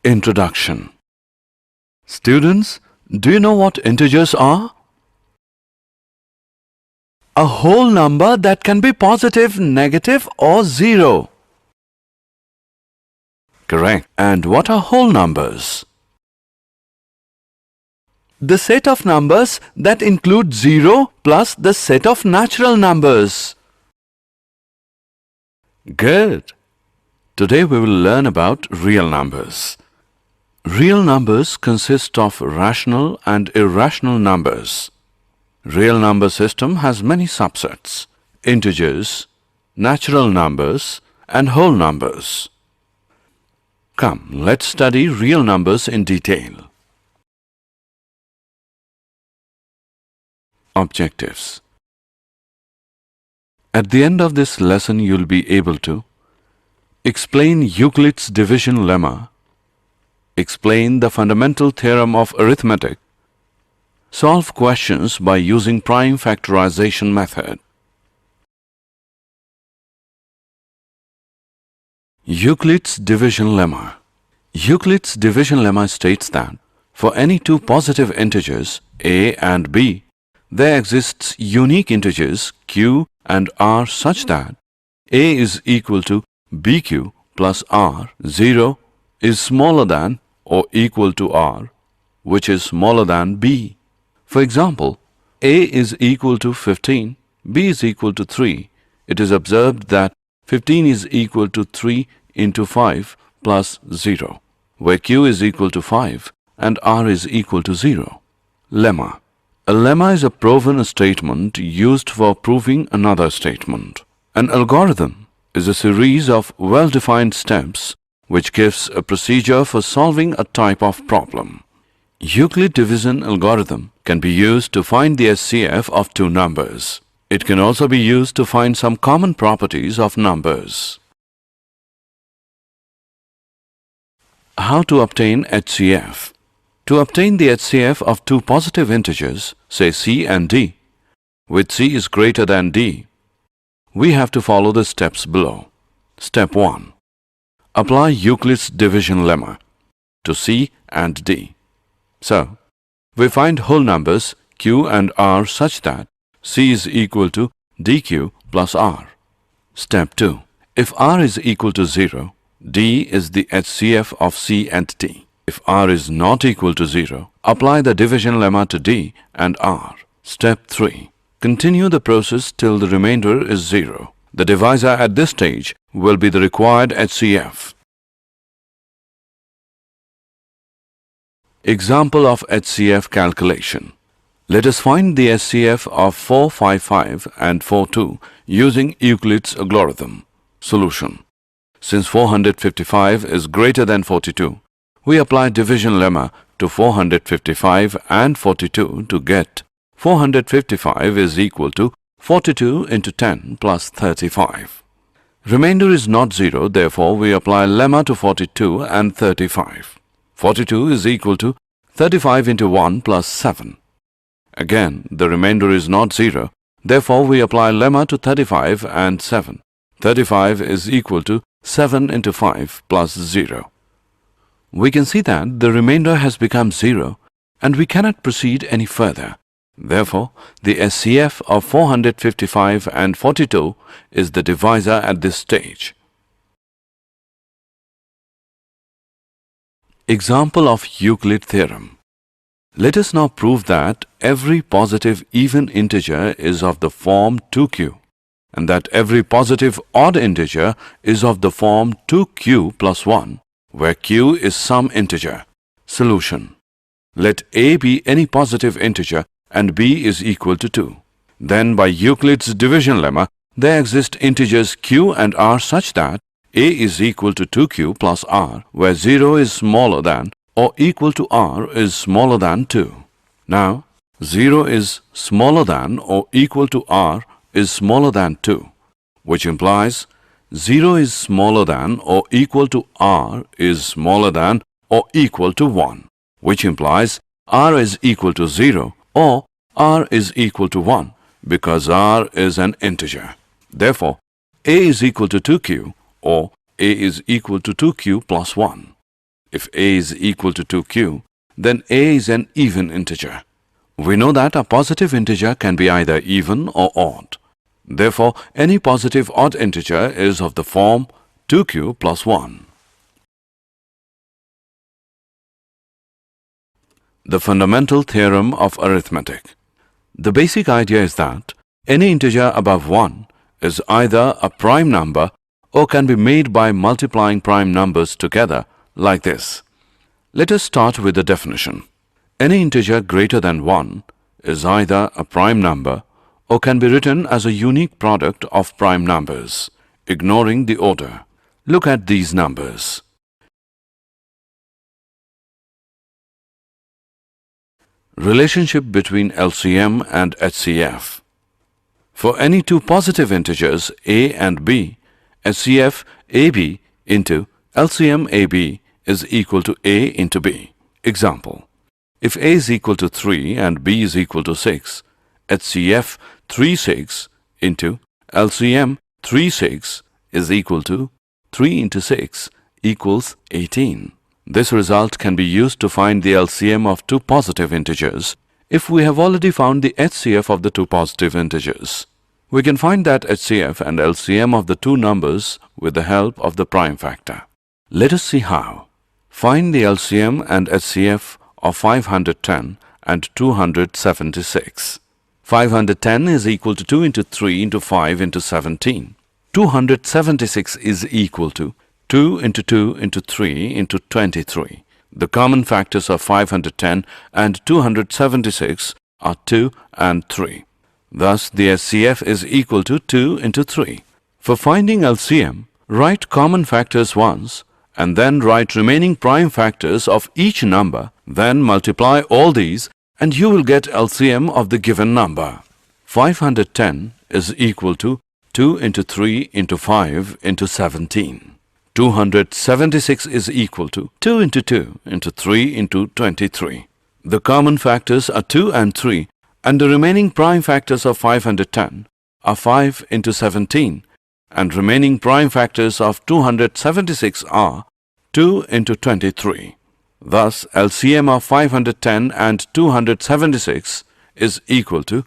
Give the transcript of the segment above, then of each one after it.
Introduction. Students, do you know what integers are? A whole number that can be positive, negative or zero. Correct. And what are whole numbers? The set of numbers that include 0 plus the set of natural numbers. Good. Today we will learn about real numbers. Real numbers consist of rational and irrational numbers. Real number system has many subsets: integers, natural numbers, and whole numbers. Come, let's study real numbers in detail. Objectives. At the end of this lesson, you'll be able to explain Euclid's division lemma, explain the fundamental theorem of arithmetic, solve questions by using prime factorization method. Euclid's division lemma. Euclid's division lemma states that for any two positive integers a and b, there exists unique integers q and r such that a is equal to bq plus r. 0 is smaller than or equal to r, which is smaller than b. For example, a is equal to 15, b is equal to 3. It is observed that 15 is equal to 3 into 5 plus 0, where q is equal to 5 and r is equal to 0. Lemma. A lemma is a proven statement used for proving another statement. An algorithm is a series of well-defined steps which gives a procedure for solving a type of problem. Euclid division algorithm can be used to find the SCF of two numbers. It can also be used to find some common properties of numbers. How to obtain HCF? To obtain the HCF of two positive integers, say c and d, with c is greater than d, we have to follow the steps below. Step 1. Apply Euclid's division lemma to c and d. So, we find whole numbers q and r such that c is equal to dq plus r. Step 2. If r is equal to 0, d is the HCF of c and d. If r is not equal to 0, apply the division lemma to d and r. Step 3. Continue the process till the remainder is 0. The divisor at this stage will be the required HCF. Example of HCF calculation. Let us find the HCF of 455 and 42 using Euclid's algorithm. Solution. Since 455 is greater than 42, we apply division lemma to 455 and 42 to get 455 is equal to 42 into 10 plus 35. Remainder is not 0, therefore we apply lemma to 42 and 35. 42 is equal to 35 into 1 plus 7. Again, the remainder is not 0, therefore we apply lemma to 35 and 7. 35 is equal to 7 into 5 plus 0. We can see that the remainder has become 0 and we cannot proceed any further. Therefore, the SCF of 455 and 42 is the divisor at this stage. Example of Euclid theorem. Let us now prove that every positive even integer is of the form 2q and that every positive odd integer is of the form 2q plus 1, where q is some integer. Solution. Let a be any positive integer and b is equal to 2. Then by Euclid's division lemma, there exist integers q and r such that a is equal to 2q plus r, where 0 is smaller than or equal to r is smaller than 2. Now, 0 is smaller than or equal to r is smaller than 2, which implies 0 is smaller than or equal to r is smaller than or equal to 1, which implies r is equal to 0 or r is equal to 1 because r is an integer. Therefore, a is equal to 2q or a is equal to 2q plus 1. If A is equal to 2q, then A is an even integer. We know that a positive integer can be either even or odd. Therefore, any positive odd integer is of the form 2q plus 1. The fundamental theorem of arithmetic. The basic idea is that any integer above 1 is either a prime number or can be made by multiplying prime numbers together like this. Let us start with the definition. Any integer greater than 1 is either a prime number or can be written as a unique product of prime numbers, ignoring the order. Look at these numbers. Relationship between LCM and HCF. For any two positive integers a and b, HCF AB into LCM AB is equal to a into b. Example: if a is equal to 3 and b is equal to 6, HCF 36 into LCM 36 is equal to 3 into 6 equals 18. This result can be used to find the LCM of two positive integers if we have already found the HCF of the two positive integers. We can find that HCF and LCM of the two numbers with the help of the prime factor. Let us see how. Find the LCM and HCF of 510 and 276. 510 is equal to 2 into 3 into 5 into 17. 276 is equal to 2 into 2 into 3 into 23. The common factors of 510 and 276 are 2 and 3. Thus, the HCF is equal to 2 into 3. For finding LCM, write common factors once and then write remaining prime factors of each number. Then multiply all these and you will get LCM of the given number. 510 is equal to 2 into 3 into 5 into 17. 276 is equal to 2 into 2 into 3 into 23. The common factors are 2 and 3 and the remaining prime factors of 510 are 5 into 17 and remaining prime factors of 276 are 2 into 23. Thus, LCM of 510 and 276 is equal to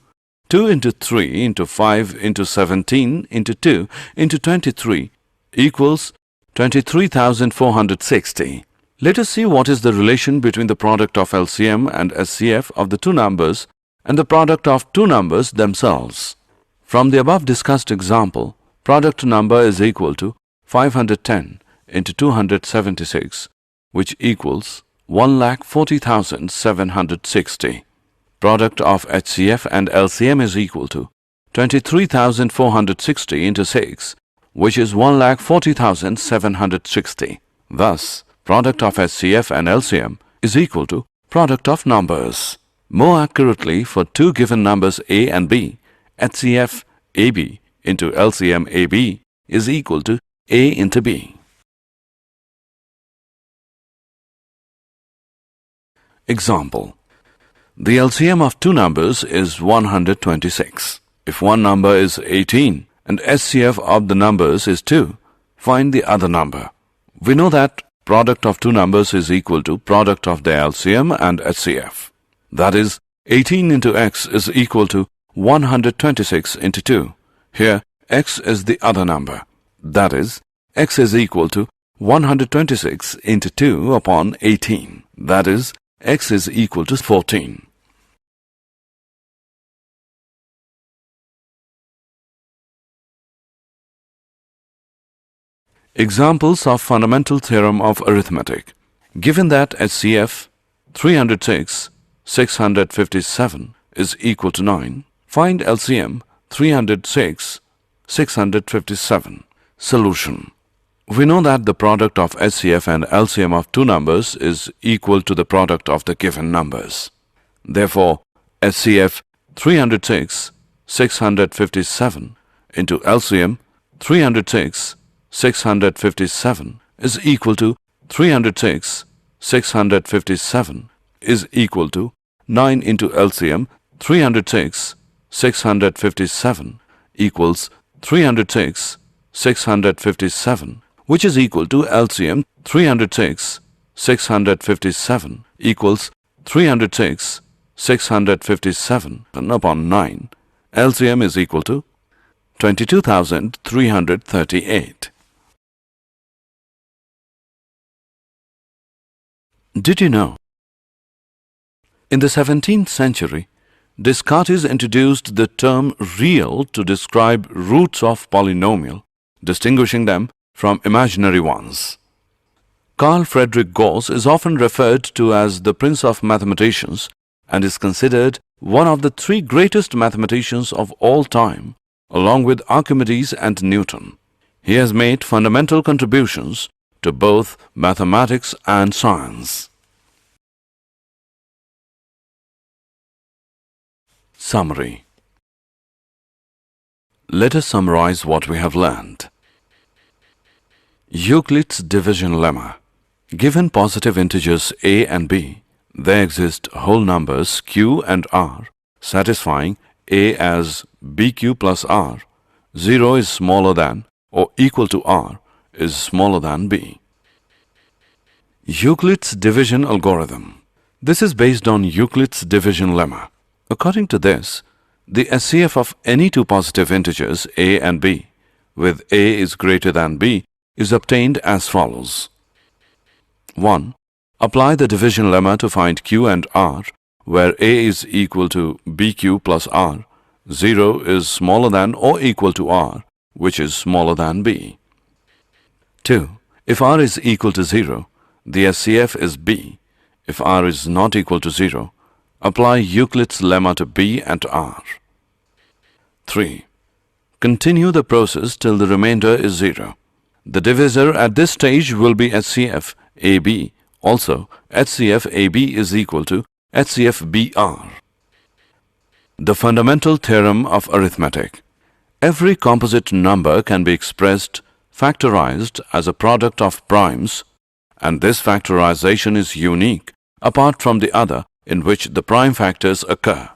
2 into 3 into 5 into 17 into 2 into 23 equals 23,460. Let us see what is the relation between the product of LCM and HCF of the two numbers and the product of two numbers themselves. From the above discussed example, product number is equal to 510 into 276, which equals 1,40,760. Product of HCF and LCM is equal to 23,460 into 6, which is 1,40,760. Thus, product of HCF and LCM is equal to product of numbers. More accurately, for two given numbers a and b, HCF AB into LCM AB is equal to a into b. Example: the LCM of two numbers is 126. If one number is 18 and HCF of the numbers is 2, find the other number. We know that product of two numbers is equal to product of their LCM and HCF. That is, 18 into x is equal to 126 into 2. Here, x is the other number. That is, x is equal to 126 into 2 upon 18. That is, x is equal to 14. Examples of fundamental theorem of arithmetic. Given that HCF 306, 657 is equal to 9, find LCM 306, 657. Solution. We know that the product of HCF and LCM of two numbers is equal to the product of the given numbers. Therefore, HCF 306, 657 into LCM 306, 657 is equal to 306, 657 is equal to 9 into LCM 306, 657 equals 306, 657, which is equal to LCM 306, 657 equals 306 657 upon 9. LCM is equal to 22,338. Did you know? In the 17th century, Descartes introduced the term real to describe roots of polynomial, distinguishing them from imaginary ones. Carl Friedrich Gauss is often referred to as the Prince of Mathematicians and is considered one of the three greatest mathematicians of all time, along with Archimedes and Newton. He has made fundamental contributions to both mathematics and science. Summary. Let us summarize what we have learned. Euclid's division lemma. Given positive integers a and b, there exist whole numbers q and r satisfying a as bq plus r. 0 is smaller than or equal to r is smaller than b. Euclid's division algorithm. This is based on Euclid's division lemma. According to this, the SCF of any two positive integers a and b, with a is greater than b, is obtained as follows. 1. Apply the division lemma to find q and r, where a is equal to bq plus r, 0 is smaller than or equal to r, which is smaller than b. 2. If r is equal to 0, the SCF is b. If r is not equal to 0, apply Euclid's lemma to b and r. 3. Continue the process till the remainder is 0. The divisor at this stage will be HCF AB. Also, HCF AB is equal to HCF BR. The fundamental theorem of arithmetic. Every composite number can be expressed factorized as a product of primes, and this factorization is unique apart from the other in which the prime factors occur.